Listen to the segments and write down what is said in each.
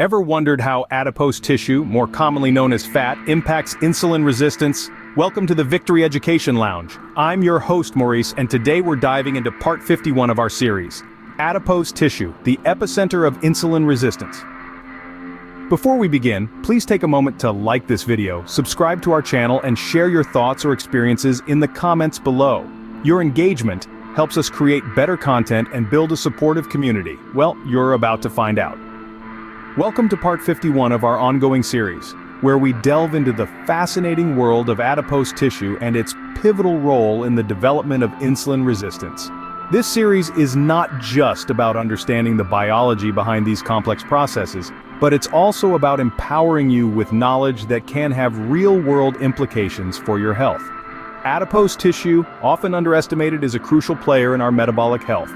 Ever wondered how adipose tissue, more commonly known as fat, impacts insulin resistance? Welcome to the Victory Education Lounge. I'm your host, Maurice, and today we're diving into part 51 of our series, Adipose Tissue, the Epicenter of Insulin Resistance. Before we begin, please take a moment to like this video, subscribe to our channel, and share your thoughts or experiences in the comments below. Your engagement helps us create better content and build a supportive community. Well, you're about to find out. Welcome to part 51 of our ongoing series, where we delve into the fascinating world of adipose tissue and its pivotal role in the development of insulin resistance. This series is not just about understanding the biology behind these complex processes, but it's also about empowering you with knowledge that can have real-world implications for your health. Adipose tissue, often underestimated, is a crucial player in our metabolic health.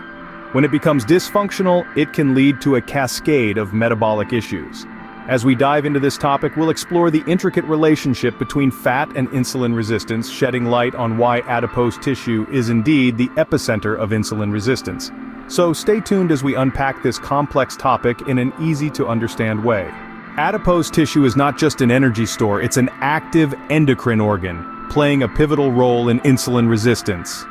When it becomes dysfunctional, it can lead to a cascade of metabolic issues. As we dive into this topic, we'll explore the intricate relationship between fat and insulin resistance, shedding light on why adipose tissue is indeed the epicenter of insulin resistance. So stay tuned as we unpack this complex topic in an easy-to-understand way. Adipose tissue is not just an energy store, it's an active endocrine organ, playing a pivotal role in insulin resistance.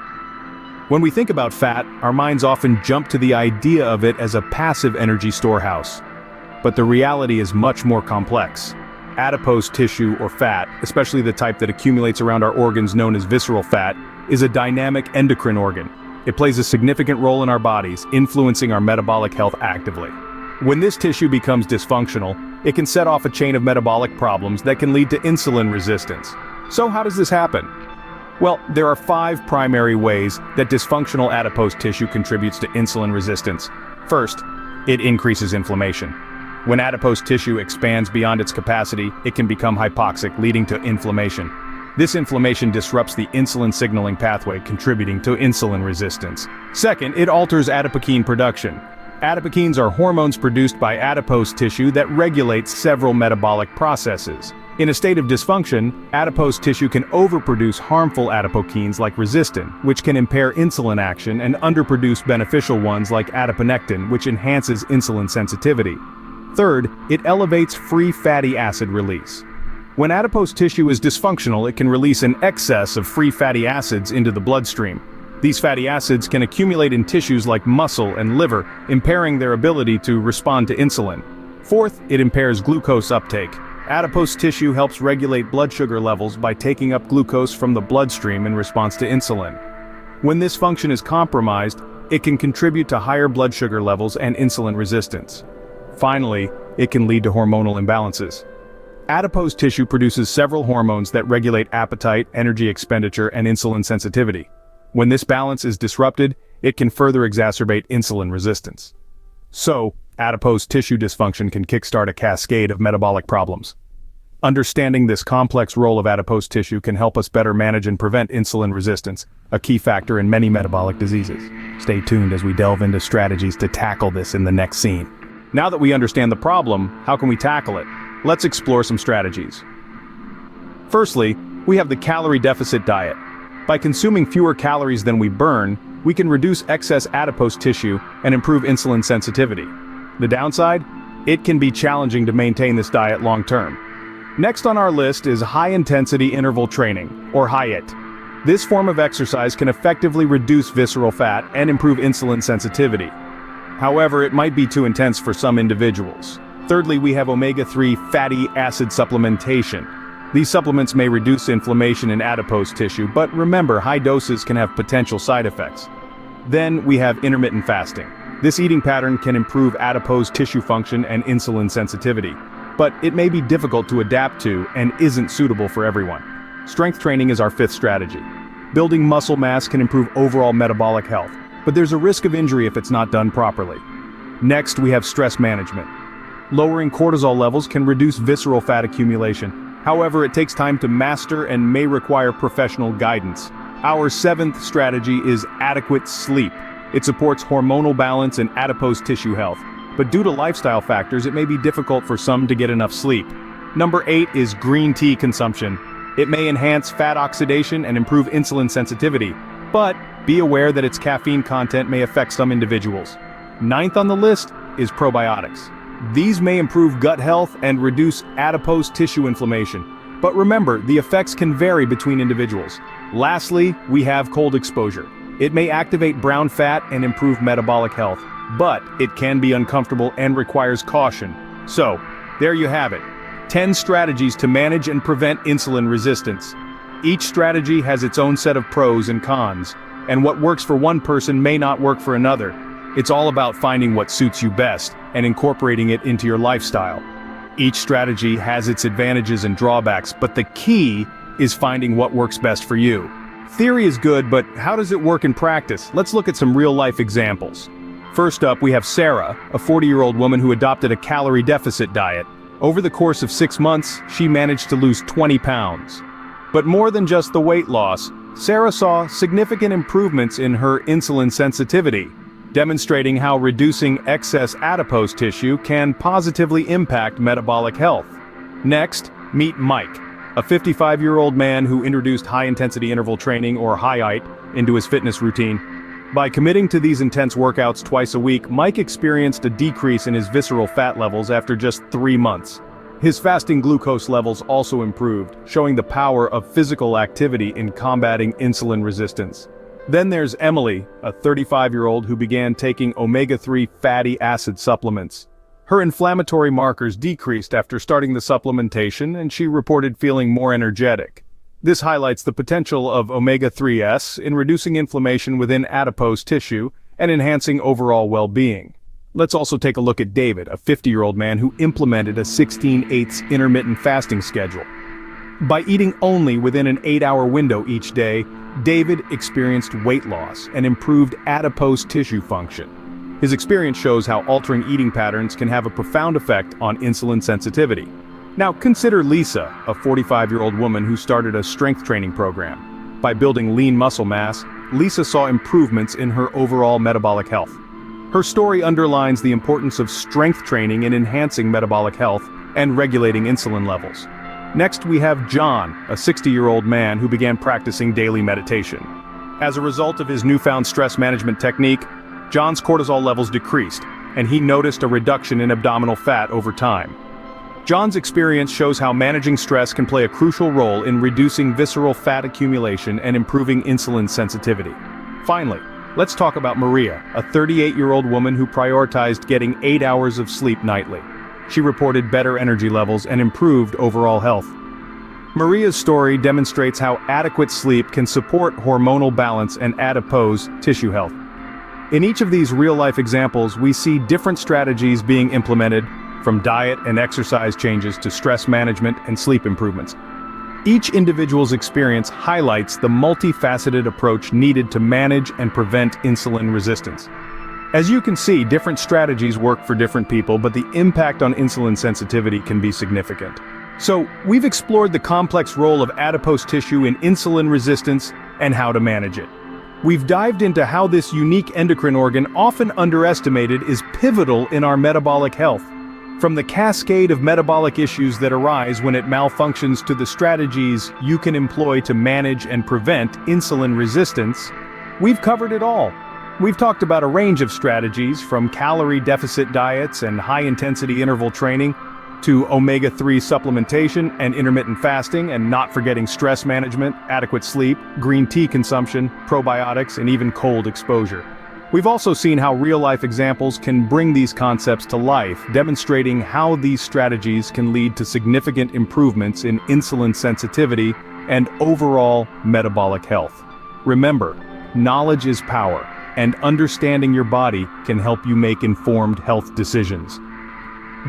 When we think about fat, our minds often jump to the idea of it as a passive energy storehouse. But the reality is much more complex. Adipose tissue, or fat, especially the type that accumulates around our organs known as visceral fat, is a dynamic endocrine organ. It plays a significant role in our bodies, influencing our metabolic health actively. When this tissue becomes dysfunctional, it can set off a chain of metabolic problems that can lead to insulin resistance. So how does this happen? Well, there are 5 primary ways that dysfunctional adipose tissue contributes to insulin resistance. First, it increases inflammation. When adipose tissue expands beyond its capacity, it can become hypoxic, leading to inflammation. This inflammation disrupts the insulin signaling pathway, contributing to insulin resistance. Second, it alters adipokine production. Adipokines are hormones produced by adipose tissue that regulate several metabolic processes. In a state of dysfunction, adipose tissue can overproduce harmful adipokines like resistin, which can impair insulin action, and underproduce beneficial ones like adiponectin, which enhances insulin sensitivity. Third, it elevates free fatty acid release. When adipose tissue is dysfunctional, it can release an excess of free fatty acids into the bloodstream. These fatty acids can accumulate in tissues like muscle and liver, impairing their ability to respond to insulin. Fourth, it impairs glucose uptake. Adipose tissue helps regulate blood sugar levels by taking up glucose from the bloodstream in response to insulin. When this function is compromised, it can contribute to higher blood sugar levels and insulin resistance. Finally, it can lead to hormonal imbalances. Adipose tissue produces several hormones that regulate appetite, energy expenditure, and insulin sensitivity. When this balance is disrupted, it can further exacerbate insulin resistance. So, adipose tissue dysfunction can kickstart a cascade of metabolic problems. Understanding this complex role of adipose tissue can help us better manage and prevent insulin resistance, a key factor in many metabolic diseases. Stay tuned as we delve into strategies to tackle this in the next scene. Now that we understand the problem, how can we tackle it? Let's explore some strategies. Firstly, we have the calorie deficit diet. By consuming fewer calories than we burn, we can reduce excess adipose tissue and improve insulin sensitivity. The downside? It can be challenging to maintain this diet long-term. Next on our list is high-intensity interval training, or HIIT. This form of exercise can effectively reduce visceral fat and improve insulin sensitivity. However, it might be too intense for some individuals. Thirdly, we have omega-3 fatty acid supplementation. These supplements may reduce inflammation in adipose tissue, but remember, high doses can have potential side effects. Then we have intermittent fasting. This eating pattern can improve adipose tissue function and insulin sensitivity, but it may be difficult to adapt to and isn't suitable for everyone. Strength training is our 5th strategy. Building muscle mass can improve overall metabolic health, but there's a risk of injury if it's not done properly. Next, we have stress management. Lowering cortisol levels can reduce visceral fat accumulation. However, it takes time to master and may require professional guidance. Our 7th strategy is adequate sleep. It supports hormonal balance and adipose tissue health, but due to lifestyle factors, it may be difficult for some to get enough sleep. Number 8 is green tea consumption. It may enhance fat oxidation and improve insulin sensitivity, but be aware that its caffeine content may affect some individuals. 9th on the list is probiotics. These may improve gut health and reduce adipose tissue inflammation. But remember, the effects can vary between individuals. Lastly, we have cold exposure. It may activate brown fat and improve metabolic health, but it can be uncomfortable and requires caution. So, there you have it. 10 strategies to manage and prevent insulin resistance. Each strategy has its own set of pros and cons, and what works for one person may not work for another. It's all about finding what suits you best and incorporating it into your lifestyle. Each strategy has its advantages and drawbacks, but the key is finding what works best for you. Theory is good, but how does it work in practice? Let's look at some real-life examples. First up, we have Sarah, a 40-year-old woman who adopted a calorie deficit diet. Over the course of 6 months, she managed to lose 20 pounds. But more than just the weight loss, Sarah saw significant improvements in her insulin sensitivity, demonstrating how reducing excess adipose tissue can positively impact metabolic health. Next, meet Mike, a 55-year-old man who introduced high-intensity interval training, or HIIT, into his fitness routine. By committing to these intense workouts twice a week, Mike experienced a decrease in his visceral fat levels after just 3 months. His fasting glucose levels also improved, showing the power of physical activity in combating insulin resistance. Then there's Emily, a 35-year-old who began taking omega-3 fatty acid supplements. Her inflammatory markers decreased after starting the supplementation, and she reported feeling more energetic. This highlights the potential of omega-3s in reducing inflammation within adipose tissue and enhancing overall well-being. Let's also take a look at David, a 50-year-old man who implemented a 16/8 intermittent fasting schedule. By eating only within an 8-hour window each day, David experienced weight loss and improved adipose tissue function. His experience shows how altering eating patterns can have a profound effect on insulin sensitivity. Now consider Lisa, a 45-year-old woman who started a strength training program. By building lean muscle mass, Lisa saw improvements in her overall metabolic health. Her story underlines the importance of strength training in enhancing metabolic health and regulating insulin levels. Next, we have John, a 60-year-old man who began practicing daily meditation. As a result of his newfound stress management technique, John's cortisol levels decreased, and he noticed a reduction in abdominal fat over time. John's experience shows how managing stress can play a crucial role in reducing visceral fat accumulation and improving insulin sensitivity. Finally, let's talk about Maria, a 38-year-old woman who prioritized getting 8 hours of sleep nightly. She reported better energy levels and improved overall health. Maria's story demonstrates how adequate sleep can support hormonal balance and adipose tissue health. In each of these real-life examples, we see different strategies being implemented, from diet and exercise changes to stress management and sleep improvements. Each individual's experience highlights the multifaceted approach needed to manage and prevent insulin resistance. As you can see, different strategies work for different people, but the impact on insulin sensitivity can be significant. So, we've explored the complex role of adipose tissue in insulin resistance and how to manage it. We've dived into how this unique endocrine organ, often underestimated, is pivotal in our metabolic health. From the cascade of metabolic issues that arise when it malfunctions to the strategies you can employ to manage and prevent insulin resistance, we've covered it all. We've talked about a range of strategies, from calorie deficit diets and high-intensity interval training to omega-3 supplementation and intermittent fasting, and not forgetting stress management, adequate sleep, green tea consumption, probiotics, and even cold exposure. We've also seen how real-life examples can bring these concepts to life, demonstrating how these strategies can lead to significant improvements in insulin sensitivity and overall metabolic health. Remember, knowledge is power, and understanding your body can help you make informed health decisions.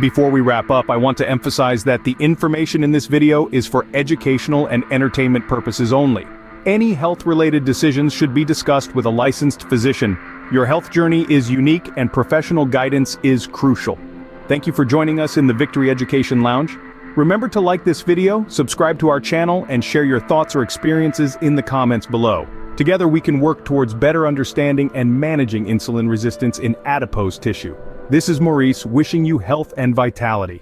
Before we wrap up, I want to emphasize that the information in this video is for educational and entertainment purposes only. Any health-related decisions should be discussed with a licensed physician. Your health journey is unique and professional guidance is crucial. Thank you for joining us in the Victory Education Lounge. Remember to like this video, subscribe to our channel, and share your thoughts or experiences in the comments below. Together we can work towards better understanding and managing insulin resistance in adipose tissue. This is Maurice, wishing you health and vitality.